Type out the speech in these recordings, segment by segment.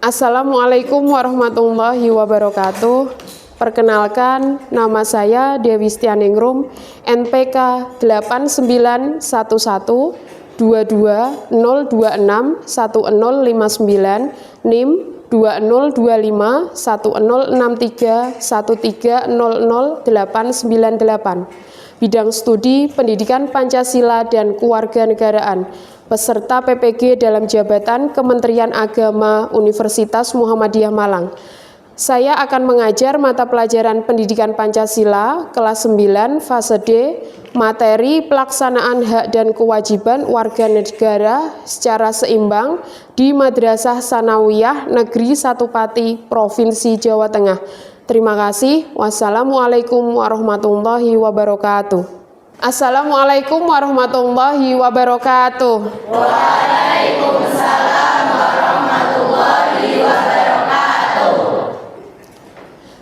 Assalamualaikum warahmatullahi wabarakatuh. Perkenalkan, nama saya Dewi Stianingrum, NPK 8912202261059, NIM 2025106313000898. Bidang studi Pendidikan Pancasila dan Kewarganegaraan, peserta PPG dalam jabatan Kementerian Agama Universitas Muhammadiyah Malang. Saya akan mengajar mata pelajaran Pendidikan Pancasila kelas 9 fase D, materi pelaksanaan hak dan kewajiban warga negara secara seimbang di Madrasah Sanawiyah Negeri 1 Pati, Provinsi Jawa Tengah. Terima kasih. Wassalamualaikum warahmatullahi wabarakatuh. Assalamualaikum warahmatullahi wabarakatuh. Waalaikumsalam warahmatullahi wabarakatuh.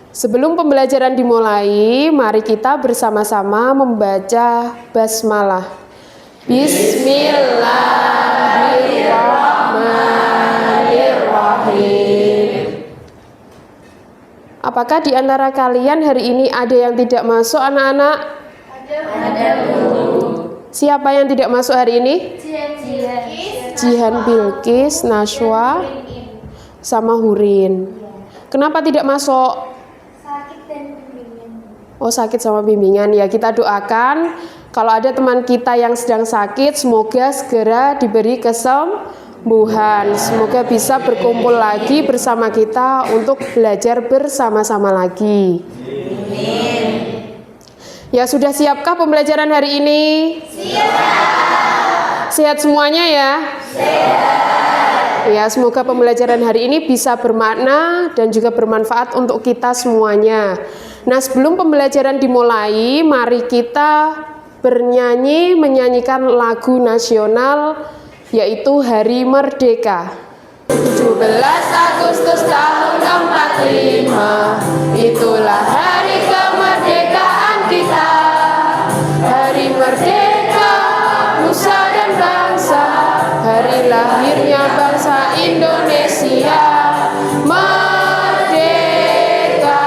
Sebelum pembelajaran dimulai, mari kita bersama-sama membaca basmalah. Bismillahirrahmanirrahim. Apakah di antara kalian hari ini ada yang tidak masuk, anak-anak? Ada, Bu. Siapa yang tidak masuk hari ini? Jihan, Bilkis, Nashwa, sama Hurin. Kenapa tidak masuk? Sakit dan bimbingan. Oh, sakit sama bimbingan. Ya, kita doakan kalau ada teman kita yang sedang sakit, semoga segera diberi kesembuhan. Semoga bisa berkumpul lagi bersama kita untuk belajar bersama-sama lagi. Amin. Ya, sudah siapkah pembelajaran hari ini? Siap. Sehat semuanya ya? Sehat. Ya, semoga pembelajaran hari ini bisa bermakna dan juga bermanfaat untuk kita semuanya. Nah, sebelum pembelajaran dimulai, mari kita menyanyikan lagu nasional, yaitu Hari Merdeka. 17 Agustus tahun 45, itulah hari kemerdekaan kita. Hari merdeka, nusa dan bangsa, hari lahirnya bangsa Indonesia. Merdeka,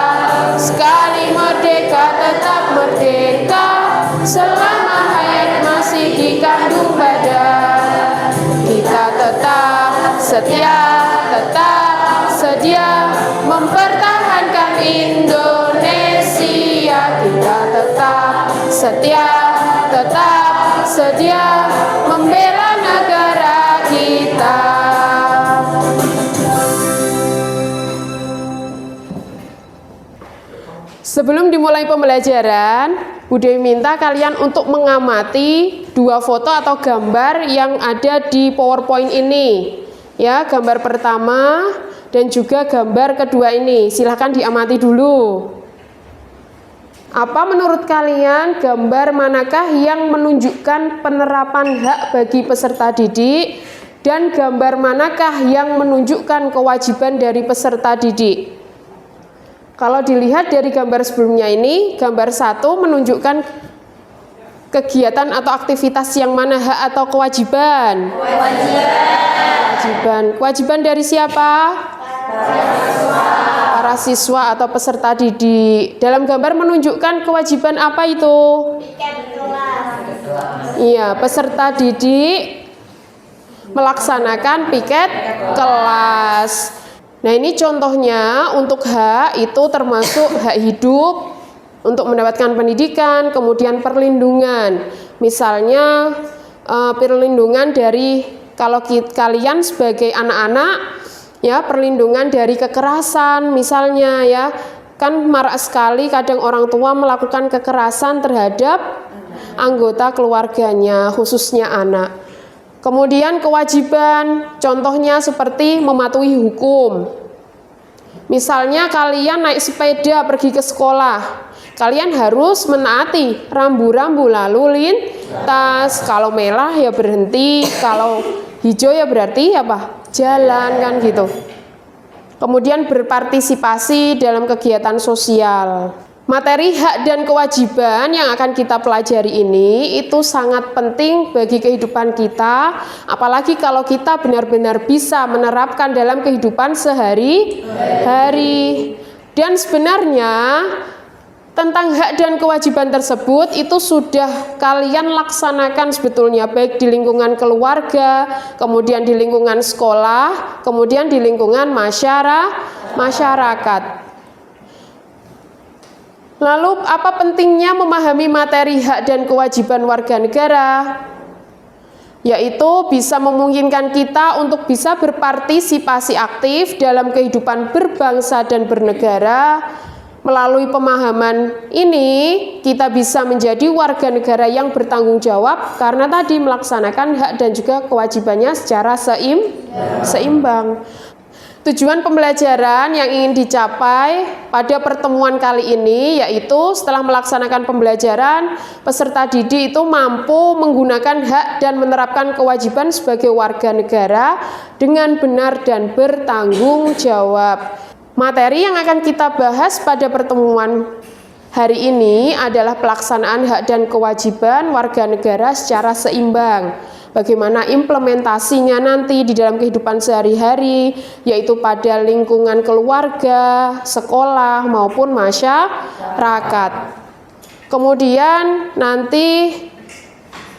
sekali merdeka tetap merdeka, selama hayat masih dikandung badan. Kita tetap setia, tetap sedia mempertahankan Indonesia. Kita tetap setia, tetap sedia membela negara kita. Sebelum dimulai pembelajaran, Bu Dewi minta kalian untuk mengamati dua foto atau gambar yang ada di PowerPoint ini. Ya, gambar pertama dan juga gambar kedua ini. Silahkan diamati dulu. Apa menurut kalian gambar manakah yang menunjukkan penerapan hak bagi peserta didik, dan gambar manakah yang menunjukkan kewajiban dari peserta didik? Kalau dilihat dari gambar sebelumnya ini, gambar 1 menunjukkan kegiatan atau aktivitas yang mana, hak atau kewajiban? Kewajiban. Kewajiban dari siapa? Para siswa atau peserta didik. Dalam gambar menunjukkan kewajiban apa itu? Piket kelas. Iya, peserta didik melaksanakan piket kelas. Nah, ini contohnya untuk hak itu termasuk hak hidup, untuk mendapatkan pendidikan, kemudian perlindungan. Misalnya perlindungan dari, kalau kalian sebagai anak-anak, ya, perlindungan dari kekerasan misalnya, ya. Kan marak sekali kadang orang tua melakukan kekerasan terhadap anggota keluarganya, khususnya anak. Kemudian kewajiban, contohnya seperti mematuhi hukum. Misalnya kalian naik sepeda pergi ke sekolah, kalian harus menaati rambu-rambu lalu lintas. Kalau merah ya berhenti, kalau hijau ya berarti apa? Jalan, kan gitu. Kemudian berpartisipasi dalam kegiatan sosial. Materi hak dan kewajiban yang akan kita pelajari ini itu sangat penting bagi kehidupan kita, apalagi kalau kita benar-benar bisa menerapkan dalam kehidupan sehari-hari. Dan sebenarnya tentang hak dan kewajiban tersebut itu sudah kalian laksanakan sebetulnya, baik di lingkungan keluarga, kemudian di lingkungan sekolah, kemudian di lingkungan masyarakat. Lalu apa pentingnya memahami materi hak dan kewajiban warga negara? Yaitu bisa memungkinkan kita untuk bisa berpartisipasi aktif dalam kehidupan berbangsa dan bernegara. Melalui pemahaman ini, kita bisa menjadi warga negara yang bertanggung jawab karena tadi melaksanakan hak dan juga kewajibannya secara seimbang. Tujuan pembelajaran yang ingin dicapai pada pertemuan kali ini yaitu setelah melaksanakan pembelajaran, peserta didik itu mampu menggunakan hak dan menerapkan kewajiban sebagai warga negara dengan benar dan bertanggung jawab. Materi yang akan kita bahas pada pertemuan hari ini adalah pelaksanaan hak dan kewajiban warga negara secara seimbang. Bagaimana implementasinya nanti di dalam kehidupan sehari-hari, yaitu pada lingkungan keluarga, sekolah, maupun masyarakat. Kemudian nanti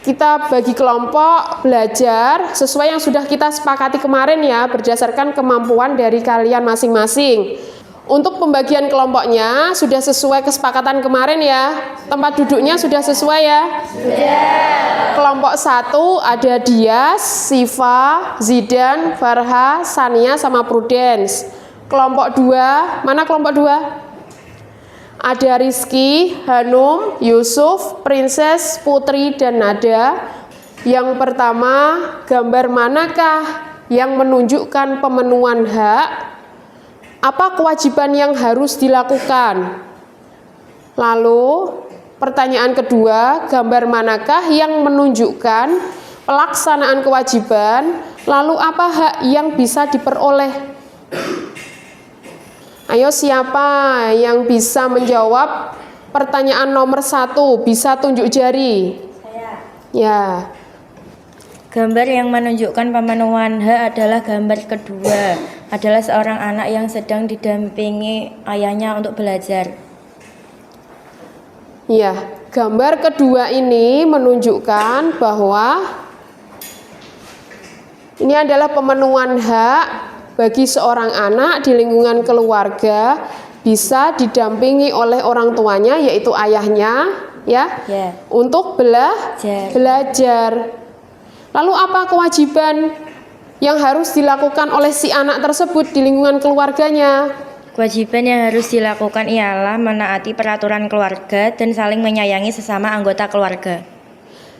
kita bagi kelompok belajar sesuai yang sudah kita sepakati kemarin ya, berdasarkan kemampuan dari kalian masing-masing. Untuk pembagian kelompoknya sudah sesuai kesepakatan kemarin ya. Tempat duduknya sudah sesuai ya? Sudah. Kelompok 1 ada Dias, Siva, Zidan, Farha, Sania sama Prudence. Kelompok 2, mana kelompok 2? Ada Rizky, Hanum, Yusuf, Princess, Putri, dan Nada. Yang pertama, gambar manakah yang menunjukkan pemenuhan hak? Apa kewajiban yang harus dilakukan? Lalu pertanyaan kedua, gambar manakah yang menunjukkan pelaksanaan kewajiban? Lalu apa hak yang bisa diperoleh? Ayo siapa yang bisa menjawab pertanyaan nomor 1? Bisa tunjuk jari. Saya. Ya. Gambar yang menunjukkan pemenuhan hak adalah gambar kedua, adalah seorang anak yang sedang didampingi ayahnya untuk belajar. Ya, gambar kedua ini menunjukkan bahwa ini adalah pemenuhan hak bagi seorang anak di lingkungan keluarga bisa didampingi oleh orang tuanya yaitu ayahnya ya. Untuk belajar. Lalu apa kewajiban yang harus dilakukan oleh si anak tersebut di lingkungan keluarganya? Kewajiban yang harus dilakukan ialah menaati peraturan keluarga dan saling menyayangi sesama anggota keluarga.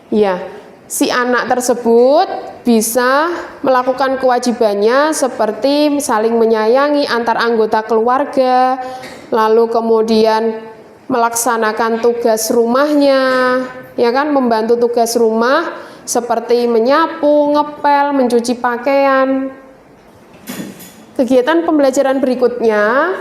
Ya, si anak tersebut bisa melakukan kewajibannya seperti saling menyayangi antar anggota keluarga, lalu kemudian melaksanakan tugas rumahnya, ya kan, membantu tugas rumah seperti menyapu, ngepel, mencuci pakaian. Kegiatan pembelajaran berikutnya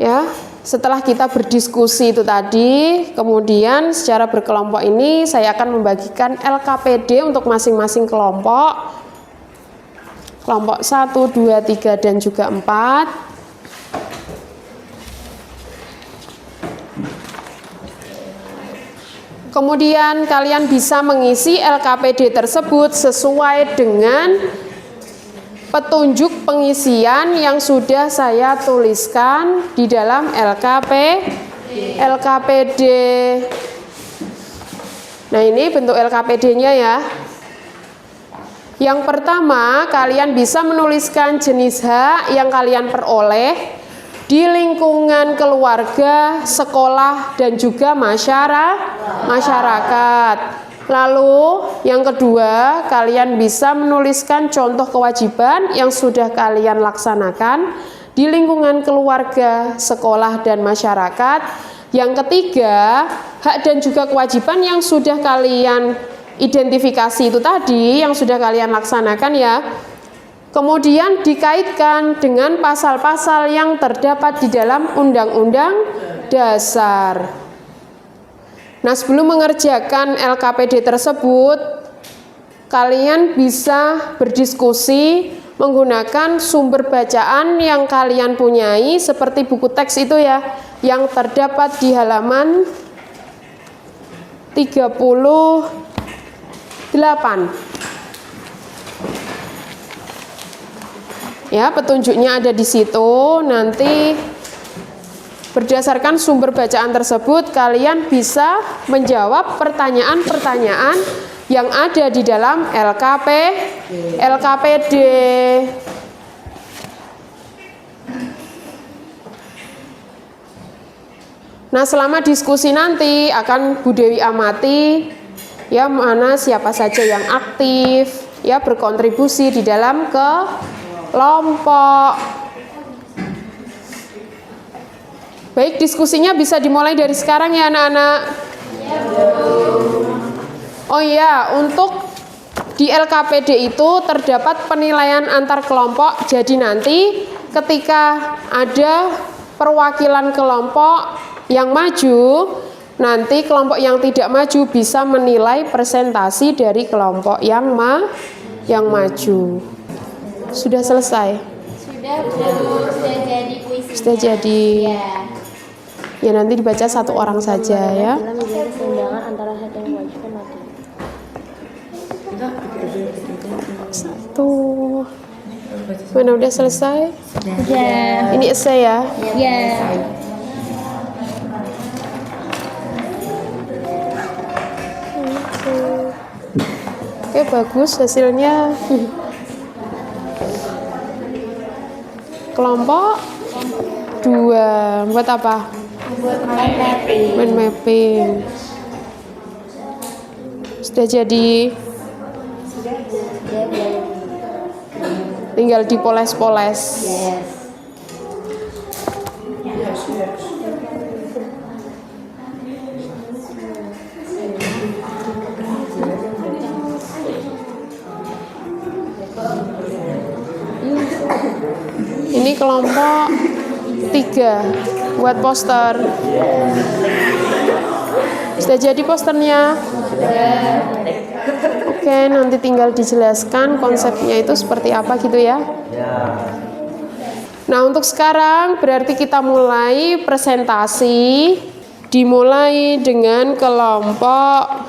ya, setelah kita berdiskusi itu tadi, kemudian secara berkelompok ini saya akan membagikan LKPD untuk masing-masing kelompok. Kelompok 1, 2, 3 dan juga 4. Kemudian kalian bisa mengisi LKPD tersebut sesuai dengan petunjuk pengisian yang sudah saya tuliskan di dalam LKPD. Nah, ini bentuk LKPD-nya ya. Yang pertama, kalian bisa menuliskan jenis hak yang kalian peroleh di lingkungan keluarga, sekolah, dan juga masyarakat. Lalu yang kedua, kalian bisa menuliskan contoh kewajiban yang sudah kalian laksanakan di lingkungan keluarga, sekolah, dan masyarakat. Yang ketiga, hak dan juga kewajiban yang sudah kalian identifikasi itu tadi, yang sudah kalian laksanakan ya. Kemudian dikaitkan dengan pasal-pasal yang terdapat di dalam Undang-Undang Dasar. Nah, sebelum mengerjakan LKPD tersebut, kalian bisa berdiskusi menggunakan sumber bacaan yang kalian punyai seperti buku teks itu ya, yang terdapat di halaman 38. Ya, petunjuknya ada di situ. Nanti berdasarkan sumber bacaan tersebut kalian bisa menjawab pertanyaan-pertanyaan yang ada di dalam LKPD. Nah, selama diskusi nanti akan Bu Dewi amati ya mana siapa saja yang aktif ya berkontribusi di dalam kelompok. Baik, diskusinya bisa dimulai dari sekarang ya anak-anak. Oh iya, untuk di LKPD itu terdapat penilaian antar kelompok. Jadi nanti ketika ada perwakilan kelompok yang maju, nanti kelompok yang tidak maju bisa menilai presentasi dari kelompok yang maju. Sudah selesai? Sudah, Bu. Sudah jadi puisinya. Sudah jadi. Ya. Ya nanti dibaca satu orang saja ya. Menjaga keseimbangan antara hak dan kewajiban mati. Satu. Mana udah selesai? Ya. Ini esai ya. Ya. Oke, bagus hasilnya. Kelompok 2 buat apa? Mind mapping. Sudah jadi. Tinggal dipoles-poles. Ini kelompok 3 buat poster. Sudah jadi posternya? Oke, nanti tinggal dijelaskan konsepnya itu seperti apa gitu ya. Nah, untuk sekarang berarti kita mulai presentasi. Dimulai dengan kelompok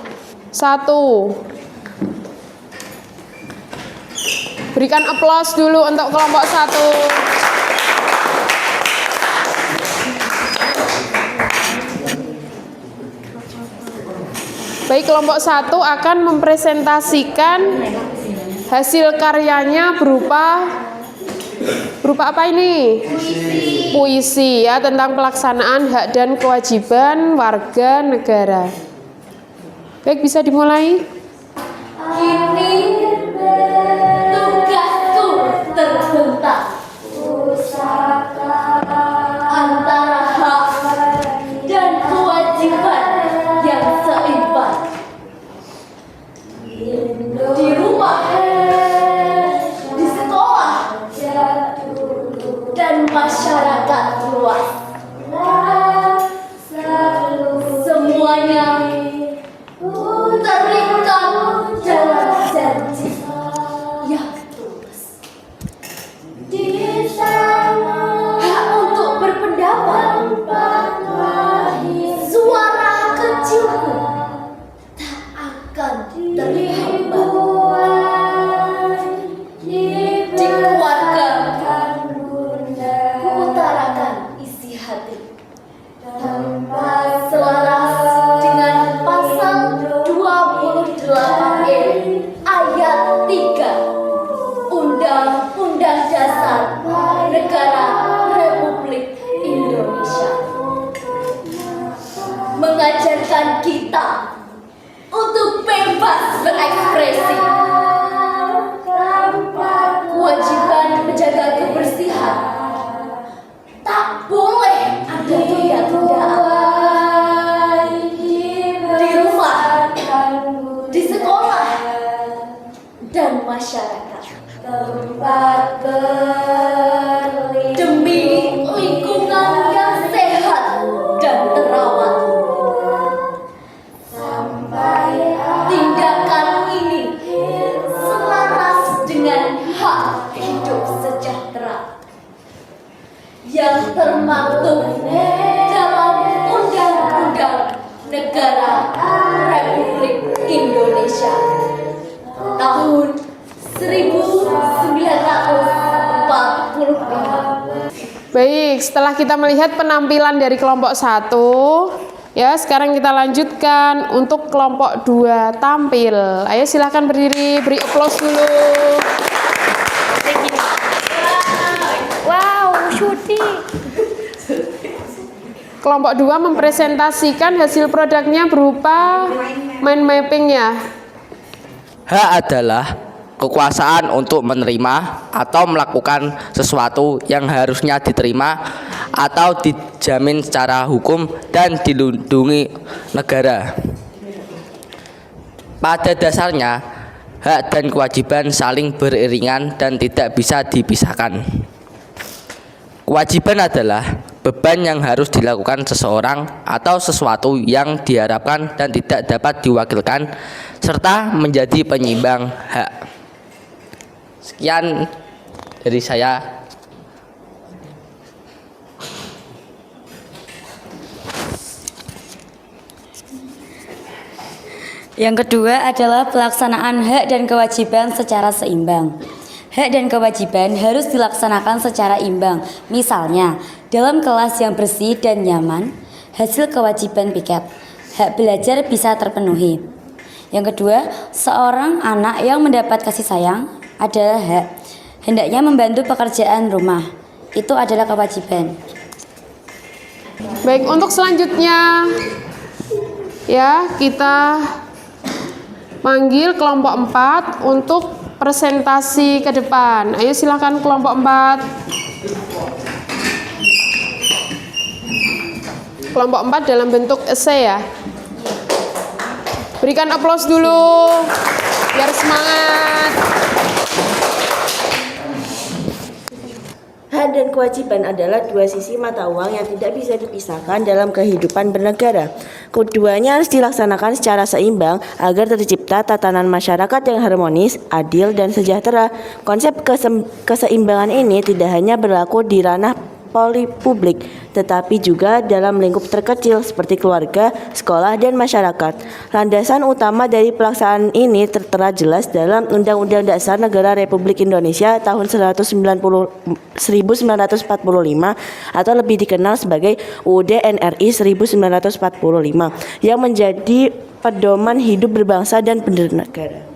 1. Berikan aplaus dulu untuk kelompok 1. Baik, kelompok 1 akan mempresentasikan hasil karyanya berupa apa ini? Puisi ya, tentang pelaksanaan hak dan kewajiban warga negara. Baik, bisa dimulai. Ini tugasku terbentang antara hak dan kewajiban yang seimbang. Di rumah, di sekolah, dan masyarakat luas. Semuanya terikat dalam janji yang tulus. Hak untuk berpendapat, suara kecilku tak akan terhambat. Di keluarga, kuutarakan isi hati. Selaras dengan pasal 28E ayat 3 Undang-Undang Dasar Negara Republik Indonesia mengajarkan kita untuk bebas berekspresi. Kewajiban menjaga kebersihan, tak boleh ada tunda-tundaan. Di rumah, di sekolah, dan masyarakat. yang termaktub dalam Undang-Undang Negara Republik Indonesia tahun 1945. Baik, setelah kita melihat penampilan dari kelompok 1, ya sekarang kita lanjutkan untuk kelompok 2 tampil. Ayo silahkan berdiri, beri aplaus dulu. Wow, syuting. Kelompok 2 mempresentasikan hasil produknya berupa mind mapping ya. H adalah kekuasaan untuk menerima atau melakukan sesuatu yang harusnya diterima atau dijamin secara hukum dan dilindungi negara. Pada dasarnya, hak dan kewajiban saling beriringan dan tidak bisa dipisahkan. Kewajiban adalah beban yang harus dilakukan seseorang atau sesuatu yang diharapkan dan tidak dapat diwakilkan serta menjadi penyeimbang hak. Sekian dari saya. Yang kedua adalah pelaksanaan hak dan kewajiban secara seimbang. Hak dan kewajiban harus dilaksanakan secara imbang. Misalnya, dalam kelas yang bersih dan nyaman, hasil kewajiban piket, hak belajar bisa terpenuhi. Yang kedua, seorang anak yang mendapat kasih sayang adalah hak. Hendaknya membantu pekerjaan rumah. Itu adalah kewajiban. Baik, untuk selanjutnya ya kita panggil kelompok 4 untuk presentasi ke depan. Ayo silakan kelompok 4. Kelompok 4 dalam bentuk esai ya. Berikan aplaus dulu biar semangat. Hak dan kewajiban adalah dua sisi mata uang yang tidak bisa dipisahkan dalam kehidupan bernegara. Keduanya harus dilaksanakan secara seimbang agar tercipta tatanan masyarakat yang harmonis, adil, dan sejahtera. Konsep keseimbangan ini tidak hanya berlaku di ranah publik, tetapi juga dalam lingkup terkecil seperti keluarga, sekolah, dan masyarakat. Landasan utama dari pelaksanaan ini tertera jelas dalam Undang-Undang Dasar Negara Republik Indonesia tahun 1945 atau lebih dikenal sebagai UUD NRI 1945 yang menjadi pedoman hidup berbangsa dan bernegara.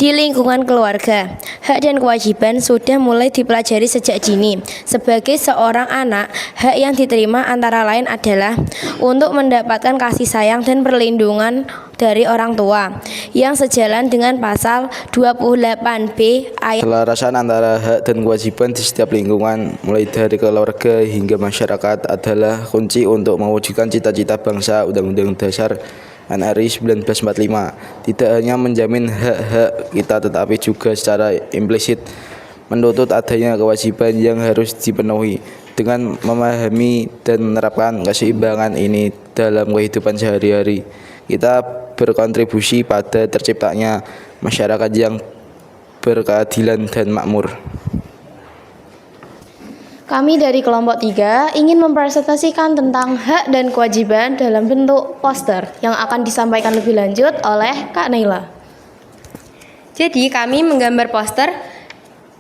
Di lingkungan keluarga, hak dan kewajiban sudah mulai dipelajari sejak dini. Sebagai seorang anak, hak yang diterima antara lain adalah untuk mendapatkan kasih sayang dan perlindungan dari orang tua, yang sejalan dengan pasal 28B ayat. Keselarasan antara hak dan kewajiban di setiap lingkungan, mulai dari keluarga hingga masyarakat, adalah kunci untuk mewujudkan cita-cita bangsa. Undang-Undang Dasar NRI 1945 tidak hanya menjamin hak-hak kita, tetapi juga secara implisit menuntut adanya kewajiban yang harus dipenuhi. Dengan memahami dan menerapkan keseimbangan ini dalam kehidupan sehari-hari, kita berkontribusi pada terciptanya masyarakat yang berkeadilan dan makmur. Kami dari kelompok 3 ingin mempresentasikan tentang hak dan kewajiban dalam bentuk poster yang akan disampaikan lebih lanjut oleh Kak Naila. Jadi kami menggambar poster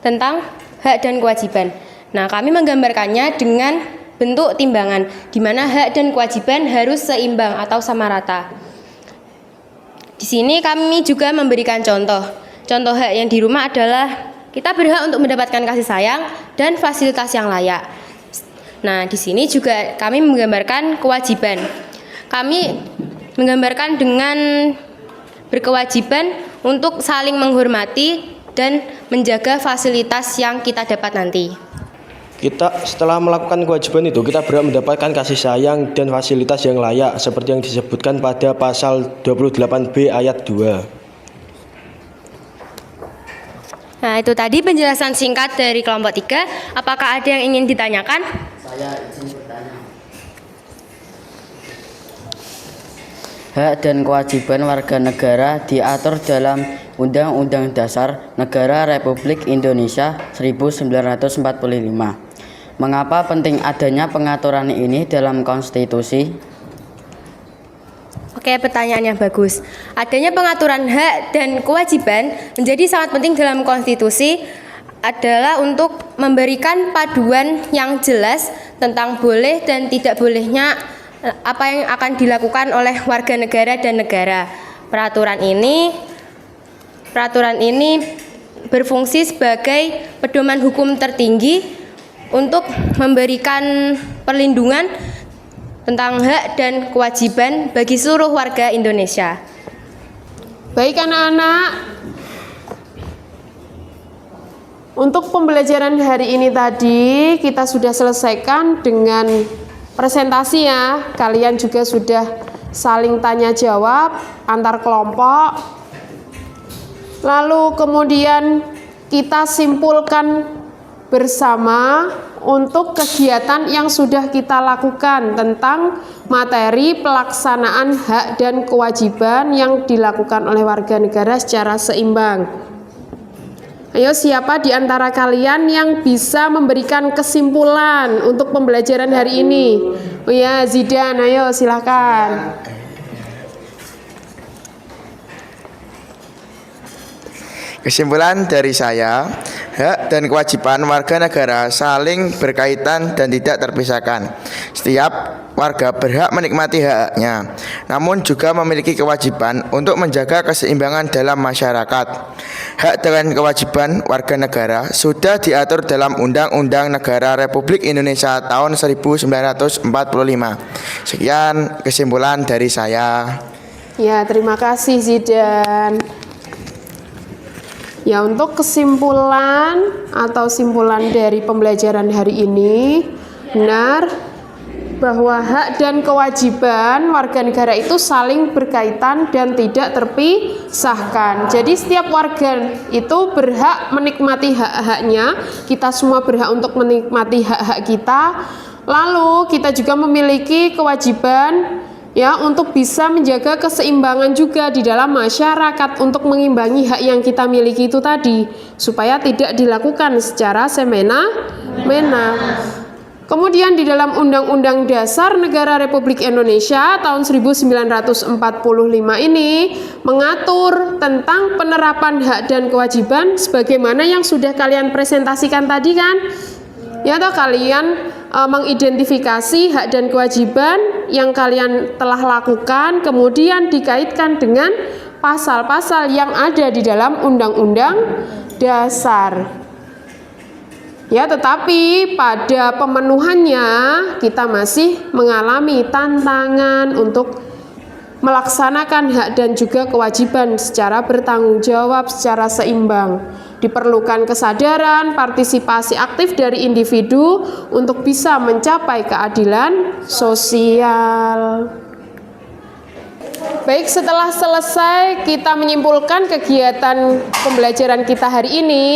tentang hak dan kewajiban. Nah, kami menggambarkannya dengan bentuk timbangan, di mana hak dan kewajiban harus seimbang atau sama rata. Di sini kami juga memberikan contoh. Contoh hak yang di rumah adalah kita berhak untuk mendapatkan kasih sayang dan fasilitas yang layak. Nah, di sini juga kami menggambarkan kewajiban. Kami menggambarkan dengan berkewajiban untuk saling menghormati dan menjaga fasilitas yang kita dapat nanti. Kita setelah melakukan kewajiban itu, kita berhak mendapatkan kasih sayang dan fasilitas yang layak seperti yang disebutkan pada pasal 28B ayat 2. Nah, itu tadi penjelasan singkat dari kelompok 3. Apakah ada yang ingin ditanyakan? Saya izin bertanya. Hak dan kewajiban warga negara diatur dalam Undang-Undang Dasar Negara Republik Indonesia 1945. Mengapa penting adanya pengaturan ini dalam konstitusi? Oke, pertanyaan yang bagus. Adanya pengaturan hak dan kewajiban menjadi sangat penting dalam konstitusi adalah untuk memberikan paduan yang jelas tentang boleh dan tidak bolehnya apa yang akan dilakukan oleh warga negara dan negara. Peraturan ini berfungsi sebagai pedoman hukum tertinggi untuk memberikan perlindungan tentang hak dan kewajiban bagi seluruh warga Indonesia. Baik anak-anak, untuk pembelajaran hari ini tadi kita sudah selesaikan dengan presentasi ya. Kalian juga sudah saling tanya jawab antar kelompok. Lalu kemudian kita simpulkan bersama untuk kegiatan yang sudah kita lakukan tentang materi pelaksanaan hak dan kewajiban yang dilakukan oleh warga negara secara seimbang. Ayo, siapa di antara kalian yang bisa memberikan kesimpulan untuk pembelajaran hari ini? Oh ya, Zidan, ayo silakan. Kesimpulan dari saya, hak dan kewajiban warga negara saling berkaitan dan tidak terpisahkan. Setiap warga berhak menikmati hak-haknya, namun juga memiliki kewajiban untuk menjaga keseimbangan dalam masyarakat. Hak dan kewajiban warga negara sudah diatur dalam Undang-Undang Negara Republik Indonesia tahun 1945. Sekian kesimpulan dari saya. Ya, terima kasih Zidan. Ya, untuk kesimpulan atau simpulan dari pembelajaran hari ini, benar bahwa hak dan kewajiban warga negara itu saling berkaitan dan tidak terpisahkan. Jadi setiap warga itu berhak menikmati hak-haknya, kita semua berhak untuk menikmati hak-hak kita. Lalu kita juga memiliki kewajiban ya untuk bisa menjaga keseimbangan juga di dalam masyarakat untuk mengimbangi hak yang kita miliki itu tadi supaya tidak dilakukan secara semena-mena. Kemudian di dalam Undang-Undang Dasar Negara Republik Indonesia tahun 1945 ini mengatur tentang penerapan hak dan kewajiban sebagaimana yang sudah kalian presentasikan tadi kan? Ya toh, kalian mengidentifikasi hak dan kewajiban yang kalian telah lakukan, kemudian dikaitkan dengan pasal-pasal yang ada di dalam Undang-Undang Dasar. Ya, tetapi pada pemenuhannya kita masih mengalami tantangan untuk melaksanakan hak dan juga kewajiban secara bertanggung jawab, secara seimbang. Diperlukan kesadaran, partisipasi aktif dari individu untuk bisa mencapai keadilan sosial. Baik, setelah selesai kita menyimpulkan kegiatan pembelajaran kita hari ini,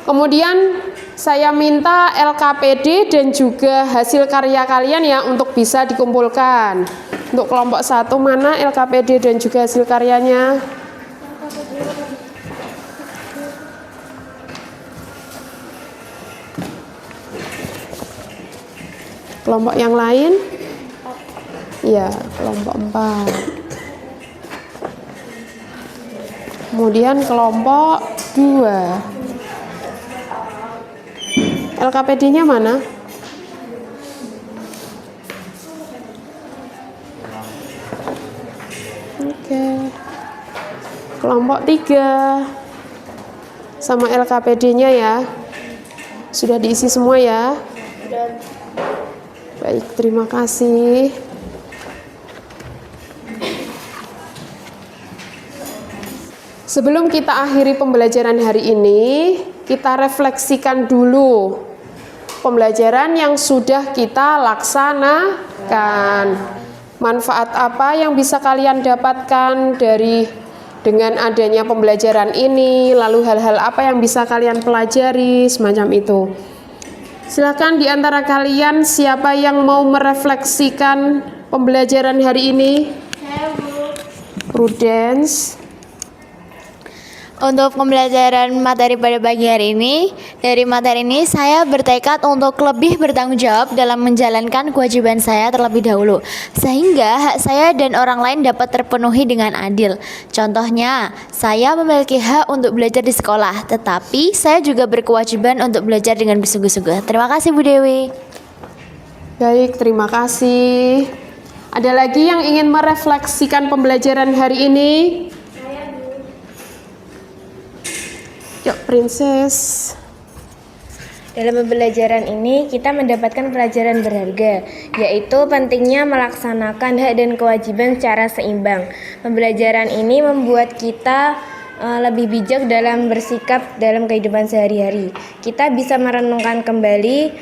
kemudian saya minta LKPD dan juga hasil karya kalian ya untuk bisa dikumpulkan. Untuk kelompok 1 mana LKPD dan juga hasil karyanya? Kelompok yang lain? Ya, kelompok 4. Kemudian kelompok 2. LKPD-nya mana? Oke. Kelompok 3 sama LKPD-nya ya. Sudah diisi semua ya? Baik, terima kasih. Sebelum kita akhiri pembelajaran hari ini, kita refleksikan dulu pembelajaran yang sudah kita laksanakan. Manfaat apa yang bisa kalian dapatkan dengan adanya pembelajaran ini, lalu hal-hal apa yang bisa kalian pelajari, semacam itu. Silakan di antara kalian siapa yang mau merefleksikan pembelajaran hari ini? Prudence. Untuk pembelajaran materi pada pagi hari ini, dari materi ini saya bertekad untuk lebih bertanggung jawab dalam menjalankan kewajiban saya terlebih dahulu, sehingga hak saya dan orang lain dapat terpenuhi dengan adil. Contohnya, saya memiliki hak untuk belajar di sekolah, tetapi saya juga berkewajiban untuk belajar dengan bersungguh-sungguh. Terima kasih Bu Dewi. Baik, terima kasih. Ada lagi yang ingin merefleksikan pembelajaran hari ini? Yuk, Princess. Dalam pembelajaran ini kita mendapatkan pelajaran berharga, yaitu pentingnya melaksanakan hak dan kewajiban secara seimbang. Pembelajaran ini membuat kita lebih bijak dalam bersikap dalam kehidupan sehari-hari. Kita bisa merenungkan kembali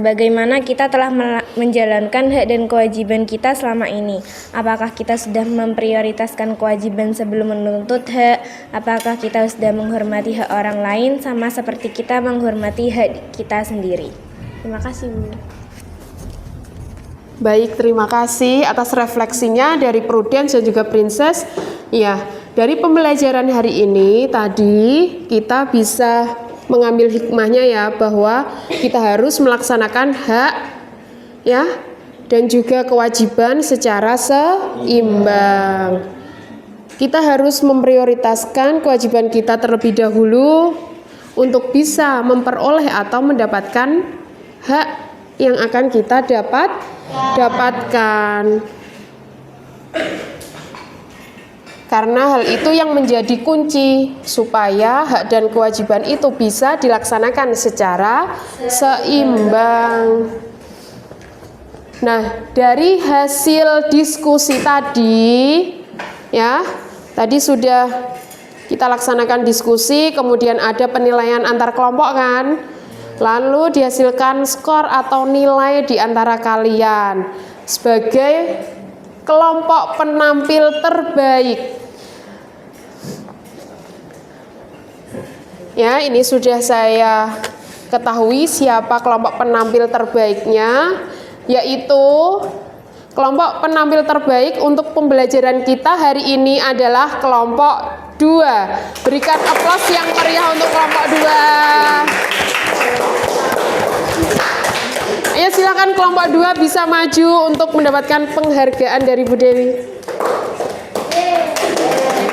bagaimana kita telah menjalankan hak dan kewajiban kita selama ini. Apakah kita sudah memprioritaskan kewajiban sebelum menuntut hak? Apakah kita sudah menghormati hak orang lain sama seperti kita menghormati hak kita sendiri? Terima kasih, Bu. Baik, terima kasih atas refleksinya dari Prudence dan juga Princess. Ya, dari pembelajaran hari ini tadi kita bisa mengambil hikmahnya ya, bahwa kita harus melaksanakan hak ya dan juga kewajiban secara seimbang. Kita harus memprioritaskan kewajiban kita terlebih dahulu untuk bisa memperoleh atau mendapatkan hak yang akan kita dapatkan. Karena hal itu yang menjadi kunci supaya hak dan kewajiban itu bisa dilaksanakan secara seimbang. Nah, dari hasil diskusi tadi ya, tadi sudah kita laksanakan diskusi, kemudian ada penilaian antar kelompok kan? Lalu dihasilkan skor atau nilai di antara kalian sebagai kelompok penampil terbaik. Ya, ini sudah saya ketahui siapa kelompok penampil terbaiknya, yaitu kelompok penampil terbaik untuk pembelajaran kita hari ini adalah kelompok 2. Berikan aplaus yang meriah untuk kelompok 2. Ayo silakan kelompok 2 bisa maju untuk mendapatkan penghargaan dari Bu Dewi.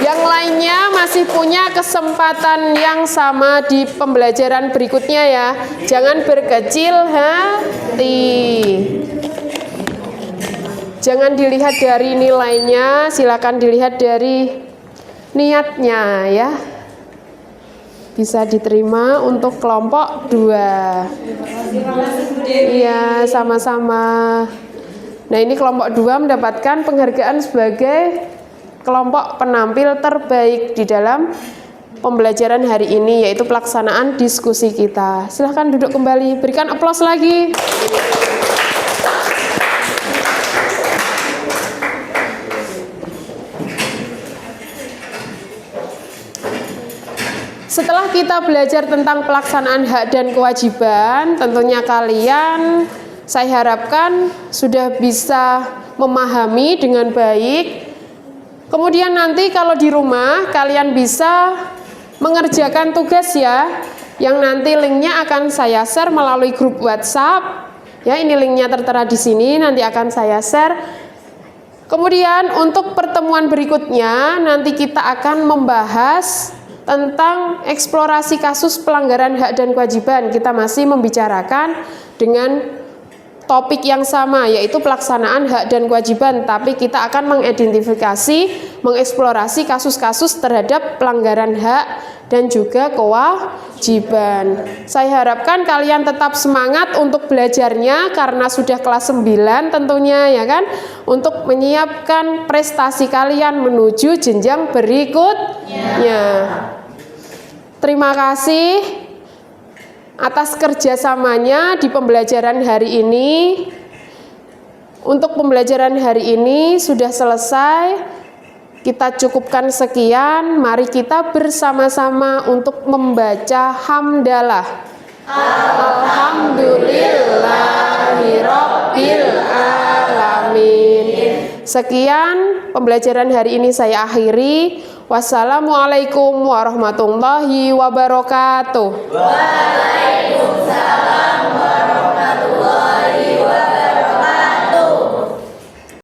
Yang lainnya masih punya kesempatan yang sama di pembelajaran berikutnya ya. Jangan berkecil hati. Jangan dilihat dari nilainya, silakan dilihat dari niatnya ya. Bisa diterima untuk kelompok 2. Iya, sama-sama. Nah, ini kelompok 2 mendapatkan penghargaan sebagai kelompok penampil terbaik di dalam pembelajaran hari ini, yaitu pelaksanaan diskusi kita. Silahkan duduk kembali, berikan aplaus lagi. Setelah kita belajar tentang pelaksanaan hak dan kewajiban, tentunya kalian, saya harapkan sudah bisa memahami dengan baik. Kemudian nanti kalau di rumah kalian bisa mengerjakan tugas ya, yang nanti linknya akan saya share melalui grup WhatsApp. Ya, ini linknya tertera di sini, nanti akan saya share. Kemudian untuk pertemuan berikutnya nanti kita akan membahas tentang eksplorasi kasus pelanggaran hak dan kewajiban. Kita masih membicarakan dengan topik yang sama, yaitu pelaksanaan hak dan kewajiban, tapi kita akan mengidentifikasi, mengeksplorasi kasus-kasus terhadap pelanggaran hak dan juga kewajiban. Saya harapkan kalian tetap semangat untuk belajarnya karena sudah kelas 9 tentunya ya kan, untuk menyiapkan prestasi kalian menuju jenjang berikutnya. Terima kasih atas kerjasamanya di pembelajaran hari ini. Untuk pembelajaran hari ini sudah selesai, kita cukupkan sekian. Mari kita bersama-sama untuk membaca hamdalah. Alhamdulillahirabbil alamin. Sekian pembelajaran hari ini saya akhiri. Wassalamualaikum warahmatullahi wabarakatuh.